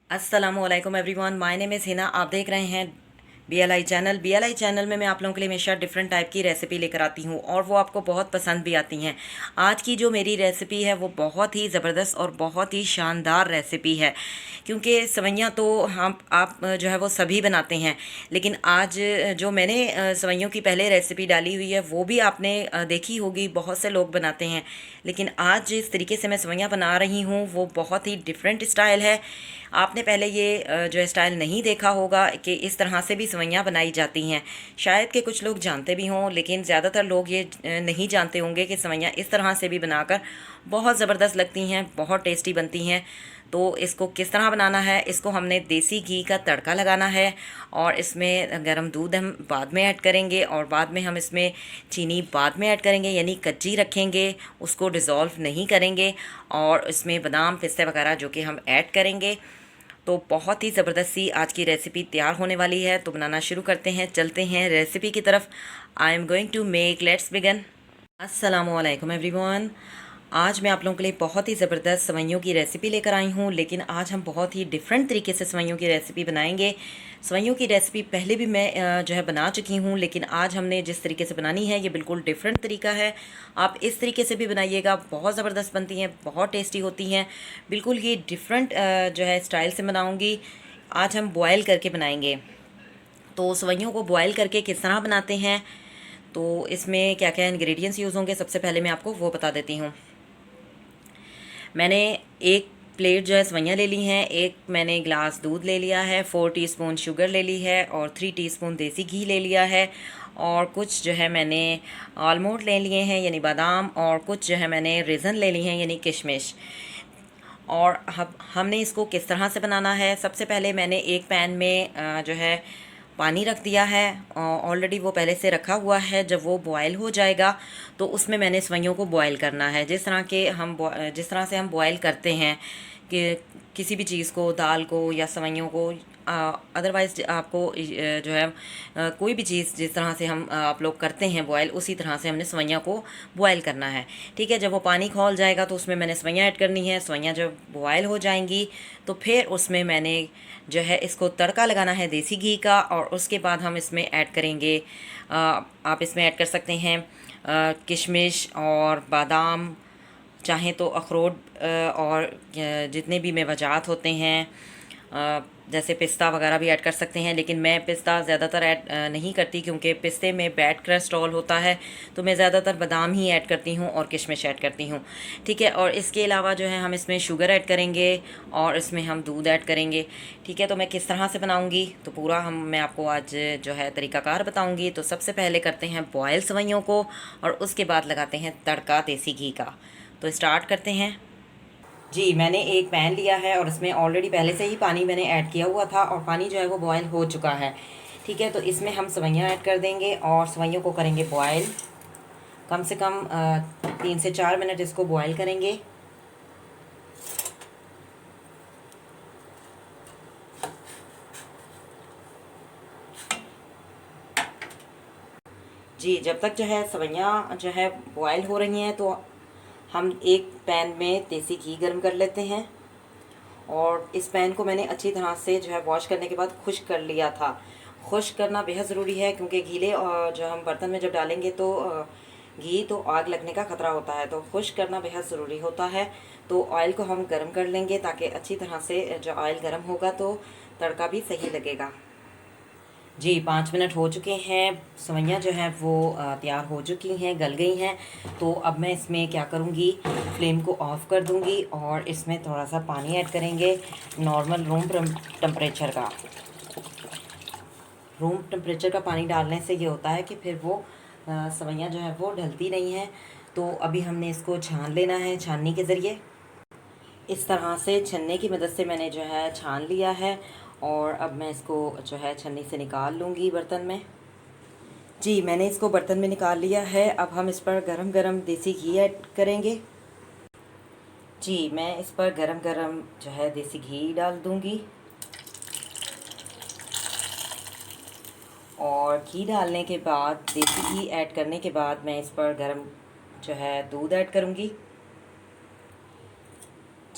अस्सलामुअलैकुम everyone, my name is Hina. आप देख रहे हैं BLI चैनल में मैं आप लोगों के लिए हमेशा डिफरेंट टाइप की रेसिपी लेकर आती हूँ और वो आपको बहुत पसंद भी आती हैं। आज की जो मेरी रेसिपी है वो बहुत ही ज़बरदस्त और बहुत ही शानदार रेसिपी है, क्योंकि सेवइयाँ तो हम आप जो है वो सभी बनाते हैं, लेकिन आज जो मैंने सेवइयों की पहले रेसिपी डाली हुई है वो भी आपने देखी होगी, बहुत से लोग बनाते हैं। लेकिन आज जिस तरीके से मैं सेवइयाँ बना रही हूँ वो बहुत ही डिफरेंट स्टाइल है। आपने पहले ये जो है स्टाइल नहीं देखा होगा कि इस तरह से भी सेवइयाँ बनाई जाती हैं। शायद कि कुछ लोग जानते भी हों, लेकिन ज़्यादातर लोग ये नहीं जानते होंगे कि सेवइयाँ इस तरह से भी बनाकर बहुत ज़बरदस्त लगती हैं, बहुत टेस्टी बनती हैं। तो इसको किस तरह बनाना है, इसको हमने देसी घी का तड़का लगाना है और इसमें गर्म दूध हम बाद में ऐड करेंगे और बाद में हम इसमें चीनी बाद में ऐड करेंगे, यानी कच्ची रखेंगे, उसको डिज़ोल्व नहीं करेंगे। और इसमें बादाम पिस्ते वगैरह जो कि हम ऐड करेंगे। तो बहुत ही ज़बरदस्त सी आज की रेसिपी तैयार होने वाली है। तो बनाना शुरू करते हैं, चलते हैं रेसिपी की तरफ। I am going to make, let's begin. अस्सलामुअलैकुम एवरीवन। आज मैं आप लोगों के लिए बहुत ही ज़बरदस्त सेवइयों की रेसिपी लेकर आई हूँ, लेकिन आज हम बहुत ही डिफरेंट तरीके से सेवइयों की रेसिपी बनाएंगे। सेवइयों की रेसिपी पहले भी मैं जो है बना चुकी हूँ, लेकिन आज हमने जिस तरीके से बनानी है ये बिल्कुल डिफरेंट तरीका है। आप इस तरीके से भी बनाइएगा, बहुत ज़बरदस्त बनती हैं, बहुत टेस्टी होती हैं। बिल्कुल ये डिफरेंट जो है स्टाइल से बनाऊँगी। आज हम बॉयल करके बनाएंगे। तो सेवइयों को बॉयल करके किस तरह बनाते हैं, तो इसमें क्या क्या इंग्रेडिएंट्स यूज़ होंगे, सबसे पहले मैं आपको वो बता देती हूँ। मैंने एक प्लेट जो है सेवइयाँ ले ली हैं, एक मैंने ग्लास दूध ले लिया है, 4 टीस्पून शुगर ले ली है और 3 टीस्पून देसी घी ले लिया है। और कुछ जो है मैंने आलमंड ले लिए हैं यानी बादाम, और कुछ जो है मैंने रेज़न ले ली हैं यानी किशमिश। और हमने इसको किस तरह से बनाना है, सबसे पहले मैंने एक पैन में जो है पानी रख दिया है। ऑलरेडी वो पहले से रखा हुआ है। जब वो बॉयल हो जाएगा तो उसमें मैंने सेवइयों को बॉयल करना है, जिस तरह से हम बॉयल करते हैं कि किसी भी चीज़ को, दाल को या सेवइयों को, अदरवाइज आपको जो है कोई भी चीज़ जिस तरह से हम आप लोग करते हैं बॉयल, उसी तरह से हमने सेवइयाँ को बॉयल करना है। ठीक है, जब वो पानी खौल जाएगा तो उसमें मैंने सेवइयाँ ऐड करनी है। सेवइयाँ जब बॉयल हो जाएंगी तो फिर उसमें मैंने जो है इसको तड़का लगाना है देसी घी का, और उसके बाद हम इसमें ऐड करेंगे आप इसमें ऐड कर सकते हैं किशमिश और बादाम, चाहें तो अखरोट और जितने भी मेवाजात होते हैं जैसे पिस्ता वगैरह भी ऐड कर सकते हैं। लेकिन मैं पिस्ता ज़्यादातर ऐड नहीं करती, क्योंकि पिस्ते में बैड कोलेस्ट्रॉल होता है। तो मैं ज़्यादातर बादाम ही ऐड करती हूँ और किशमिश ऐड करती हूँ। ठीक है, और इसके अलावा जो है हम इसमें शुगर ऐड करेंगे और इसमें हम दूध ऐड करेंगे। ठीक है, तो मैं किस तरह से बनाऊँगी तो पूरा मैं आपको आज जो है तरीक़ाकार बताऊँगी। तो सबसे पहले करते हैं बॉयल सेवइयों को और उसके बाद लगाते हैं तड़का देसी घी का। तो स्टार्ट करते हैं। जी, मैंने एक पैन लिया है और इसमें ऑलरेडी पहले से ही पानी मैंने ऐड किया हुआ था और पानी जो है वो बॉयल हो चुका है। ठीक है, तो इसमें हम सेवइयाँ ऐड कर देंगे और सेवइयों को करेंगे बॉयल। कम से कम 3 से 4 मिनट इसको बॉयल करेंगे। जी, जब तक जो है सेवइयाँ जो है बॉयल हो रही हैं तो हम एक पैन में देसी घी गर्म कर लेते हैं। और इस पैन को मैंने अच्छी तरह से जो है वॉश करने के बाद खुश्क कर लिया था। खुश्क करना बेहद ज़रूरी है, क्योंकि गीले जो हम बर्तन में जब डालेंगे तो घी तो आग लगने का ख़तरा होता है। तो खुश्क करना बेहद ज़रूरी होता है। तो ऑयल को हम गर्म कर लेंगे ताकि अच्छी तरह से जो ऑयल गर्म होगा तो तड़का भी सही लगेगा। जी, 5 मिनट हो चुके हैं। सेवइयाँ जो हैं वो तैयार हो चुकी हैं, गल गई हैं। तो अब मैं इसमें क्या करूँगी, फ्लेम को ऑफ़ कर दूँगी और इसमें थोड़ा सा पानी ऐड करेंगे, नॉर्मल टेम्परेचर का। रूम टेम्परेचर का पानी डालने से ये होता है कि फिर वो सेवइयाँ जो है वो ढलती नहीं हैं। तो अभी हमने इसको छान लेना है छाननी के ज़रिए। इस तरह से छन्ने की मदद से मैंने जो है छान लिया है और अब मैं इसको जो है छन्नी से निकाल लूँगी बर्तन में। जी, मैंने इसको बर्तन में निकाल लिया है। अब हम इस पर गरम गरम देसी घी ऐड करेंगे। जी, मैं इस पर गरम गरम जो है देसी घी डाल दूँगी और घी डालने के बाद, देसी घी ऐड करने के बाद मैं इस पर गरम जो है दूध ऐड करूँगी।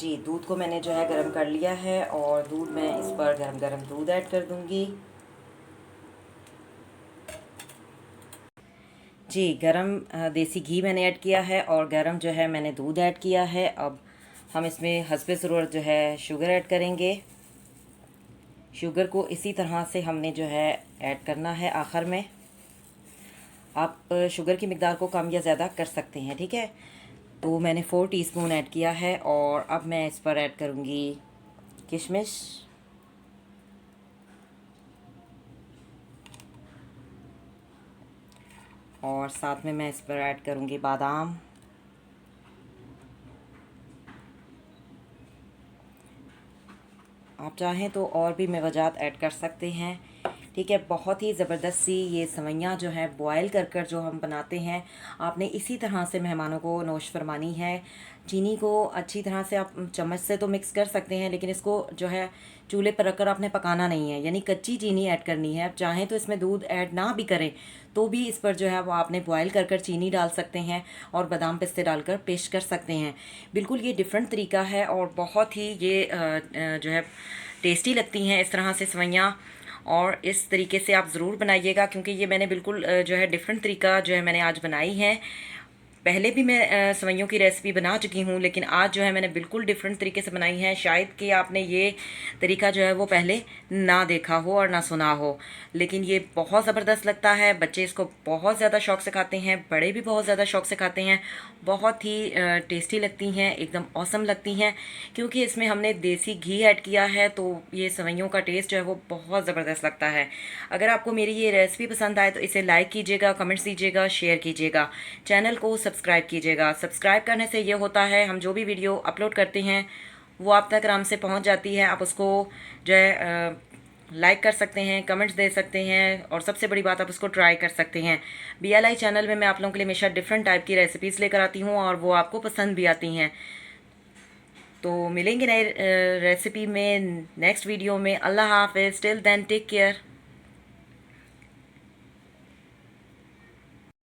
जी, दूध को मैंने जो है गर्म कर लिया है और दूध मैं इस पर गरम गरम दूध ऐड कर दूंगी। जी, गरम देसी घी मैंने ऐड किया है और गरम जो है मैंने दूध ऐड किया है। अब हम इसमें हस्बे ज़रूरत जो है शुगर ऐड करेंगे। शुगर को इसी तरह से हमने जो है ऐड करना है आखिर में। आप शुगर की मिकदार को कम या ज़्यादा कर सकते हैं, ठीक है। तो मैंने 4 टीस्पून ऐड किया है और अब मैं इस पर ऐड करूँगी किशमिश और साथ में मैं इस पर ऐड करूँगी बादाम। आप चाहें तो और भी मेवाजात ऐड कर सकते हैं, ठीक है। बहुत ही ज़बरदस्त सी ये सवैयाँ जो है बॉयल कर कर जो हम बनाते हैं, आपने इसी तरह से मेहमानों को नोश फरमानी है। चीनी को अच्छी तरह से आप चम्मच से तो मिक्स कर सकते हैं, लेकिन इसको जो है चूल्हे पर रखकर आपने पकाना नहीं है, यानी कच्ची चीनी ऐड करनी है। आप चाहें तो इसमें दूध ऐड ना भी करें तो भी इस पर जो है वो आपने बॉयल कर कर चीनी डाल सकते हैं और बादाम पिस्ते डालकर पेश कर सकते हैं। बिल्कुल ये डिफरेंट तरीका है और बहुत ही ये जो है टेस्टी लगती हैं इस तरह से सवैयाँ। और इस तरीके से आप ज़रूर बनाइएगा, क्योंकि ये मैंने बिल्कुल जो है डिफरेंट तरीका जो है मैंने आज बनाई है। पहले भी मैं सेवइयों की रेसिपी बना चुकी हूँ, लेकिन आज जो है मैंने बिल्कुल डिफरेंट तरीके से बनाई है। शायद कि आपने ये तरीका जो है वो पहले ना देखा हो और ना सुना हो, लेकिन ये बहुत ज़बरदस्त लगता है। बच्चे इसको बहुत ज़्यादा शौक़ से खाते हैं, बड़े भी बहुत ज़्यादा शौक़ से खाते हैं। बहुत ही टेस्टी लगती हैं, एकदम ऑसम लगती हैं, क्योंकि इसमें हमने देसी घी ऐड किया है। तो ये सेवइयों का टेस्ट जो है वो बहुत ज़बरदस्त लगता है। अगर आपको मेरी ये रेसिपी पसंद आए तो इसे लाइक कीजिएगा, कमेंट्स दीजिएगा, शेयर कीजिएगा, चैनल को सब्सक्राइब कीजिएगा। सब्सक्राइब करने से ये होता है हम जो भी वीडियो अपलोड करते हैं वो आप तक आराम से पहुंच जाती है। आप उसको जो है लाइक कर सकते हैं, कमेंट्स दे सकते हैं और सबसे बड़ी बात आप उसको ट्राई कर सकते हैं। BLI चैनल में मैं आप लोगों के लिए हमेशा डिफरेंट टाइप की रेसिपीज़ लेकर आती हूँ और वो आपको पसंद भी आती हैं। तो मिलेंगे नए रेसिपी में नेक्स्ट वीडियो में। अल्लाह हाफ़िज़, टिल देन टेक केयर।